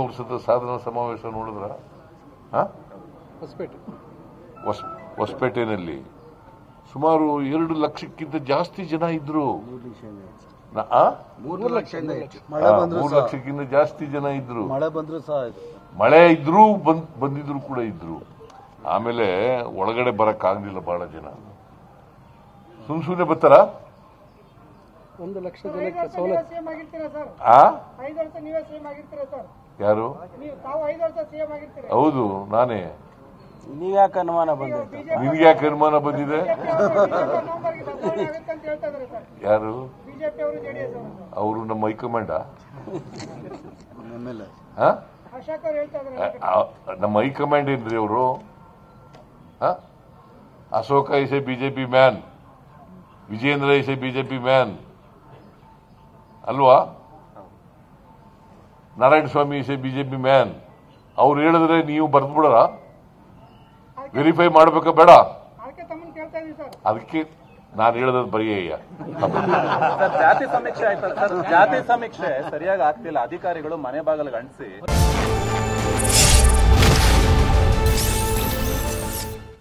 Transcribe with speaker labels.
Speaker 1: ವರ್ಷದ ಸಾಧನಾ ಸಮಾವೇಶ ನೋಡಿದ್ರ ಹೊಸಪೇಟೆನಲ್ಲಿ ಸುಮಾರು 2 ಲಕ್ಷಕ್ಕಿಂತ ಜಾಸ್ತಿ ಜನ ಇದ್ರು.
Speaker 2: 3
Speaker 1: ಲಕ್ಷಕ್ಕಿಂತ ಜಾಸ್ತಿ ಜನ ಇದ್ರು.
Speaker 2: ಮಳೆ ಬಂದ್ರು ಸಹ
Speaker 1: ಮಳೆ ಇದ್ರು ಬಂದಿದ್ರು ಕೂಡ ಇದ್ರು. ಆಮೇಲೆ ಒಳಗಡೆ ಬರಕ್ಕಾಗ್ಲಿಲ್ಲ ಬಹಳ ಜನ. ಸುಮ್ನೆ ಬರ್ತಾರ.
Speaker 3: 1 ಲಕ್ಷ ಜನಕ್ಕೆ ಸೌಲಭ್ಯ
Speaker 1: ಯಾರು? ಹೌದು, ನಾನೇ.
Speaker 2: ನೀವ್ಯಾಕೆ ಅನುಮಾನ ಬಂದಿದೆ?
Speaker 1: ನಿನ್ಗೆ ಯಾಕೆ ಅನುಮಾನ ಬಂದಿದೆ? ಯಾರು? ಅವರು ನಮ್ಮ ಹೈಕಮಾಂಡ. ನಮ್ಮ ಹೈಕಮಾಂಡ್ ಏನ್ರಿ ಅವರು? Ashoka is a BJP man, Vijayendra is a BJP man ಅಲ್ವಾ? Narayana Swamy is a BJP man. ಅವ್ರು ಹೇಳಿದ್ರೆ ನೀವು ಬರ್ದು ಬಿಡೋರ? ವೆರಿಫೈ ಮಾಡ್ಬೇಕಾ ಬೇಡ? ಅದಕ್ಕೆ ನಾನು ಹೇಳೋದು ಬರೆಯ.
Speaker 4: ಜಾತಿ ಸಮೀಕ್ಷೆ ಆಯ್ತಲ್ಲ ಸರ್, ಜಾತಿ ಸಮೀಕ್ಷೆ ಸರಿಯಾಗಿ ಆಗ್ತಿಲ್ಲ, ಅಧಿಕಾರಿಗಳು ಮನೆ ಬಾಗಿಲಿಗೆ ಅಂಟಿಸಿ